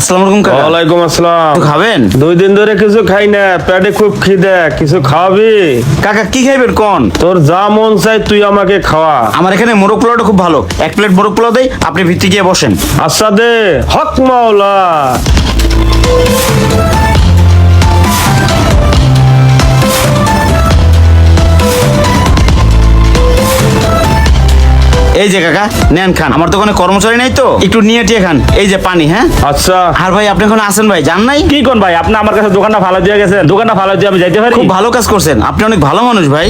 আসসালামু আলাইকুম কাকা। ওয়ালাইকুম আসসালাম। কিছু খাবেন? 2 দিন ধরে কিছু খাই না, পেটে খুব খিদে, কিছু খাওয়াবি? কাকা কি খাইবেন কোন? তোর যা মন চাই তুই আমাকে খাওয়া। আমার এখানে মোরগ পোলাওটা খুব ভালো, 1 প্লেট মোরগ পোলাও দেই, আপনি ভিতরে গিয়ে বসেন। আচ্ছা দে, হক মাওলা। এই যে কাকা নেন খান, আমার দোকানে কর্মচারী নাই তো, একটু নিয়ে টিয়ে খান। এই যে পানি। হ্যাঁ আচ্ছা আর ভাই আপনি এখন আসেন ভাই, জান নাই? কি কোন ভাই, আপনি আমার কাছে দোকানটা ভালো দিয়ে গেছেন, দোকানটা ভালো দিয়ে আমি যাইতে পারি? খুব ভালো কাজ করছেন, আপনি অনেক ভালো মানুষ ভাই।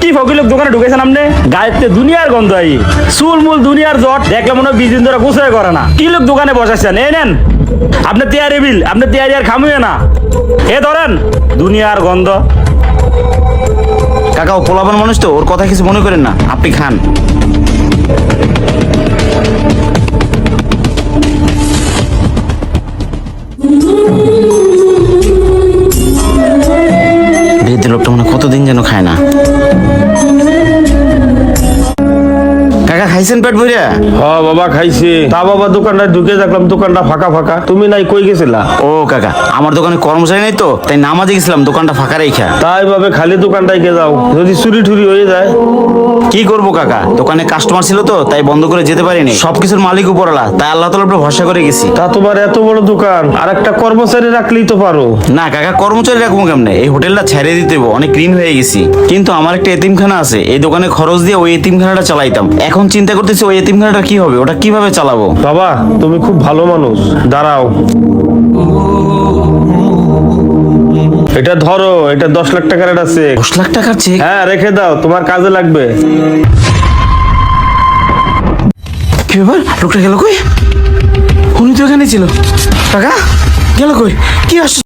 কি ফকির লোক দোকানে ঢুকেছেন আপনি? গায়েতে দুনিয়ার গন্ধ, এই চুল মূল দুনিয়ার জট, দেখলে মনে হয় 20 দিন ধরে গুছাই করে না। কি লোক দোকানে বসাচ্ছেন? এই নেন আপনি তেয়ারি বিল, আপনি তেয়ারি আর খামুয়ে না, এ ধরেন দুনিয়ার গন্ধ। কাকা ও পোলাপান মানুষ তো, ওর কথা কিছু মনে করেন না, আপনি খান। বৃদ্ধ লোকটা মনে হয় কতদিন যেন খায় না। কাকা খাইছেন পেট ভরিয়া? হ্যাঁ বাবা খাইছি। তা বাবা দোকানটা ঢুকে দেখলাম দোকানটা ফাঁকা ফাঁকা, তুমি নাই কই গেছিলা? ও কাকা আমার দোকানে কর্মচারী নেই তো, তাই নামাজে গেছিলাম, দোকানটা ফাঁকা রেখা। তাই ভাবে খালি দোকানটাই কে যাও, যদি চুরি টুরি হয়ে যায়? কি করবো কাকা, দোকানে কাস্টমার ছিল তো তাই বন্ধ করে যেতে পারিনি। সবকিছুর মালিক উপরওয়ালা, তাই আল্লাহ তাআলার উপর ভরসা করে গেছি। তা তোমার এত বড় দোকান, আর একটা কর্মচারী রাখলেই তো পারো। না কাকা কর্মচারী রাখবো কেমনে, এই হোটেলটা ছেড়ে দিতে হইবো, অনেক ঋণ হয়ে গেছি। কিন্তু আমার একটা এতিমখানা আছে, এই দোকানে খরচ দিয়ে ওই এতিমখানাটা চালাইতাম। এখন চিন্তা করতেছি ওই এতিমখানাটা কি হবে, ওটা কিভাবে চালাবো। বাবা তুমি খুব ভালো মানুষ, দাঁড়াও। এটা ধরো, এটা 10 লাখ টাকার একটা চেক। 10 লাখ টাকার চেক? হ্যাঁ রেখে দাও, তোমার কাজে লাগবে। কি ব্যাপার, লোকটা গেল কই? উনি তো এখানে ছিল। কাকা গেল কই? কি আসছে?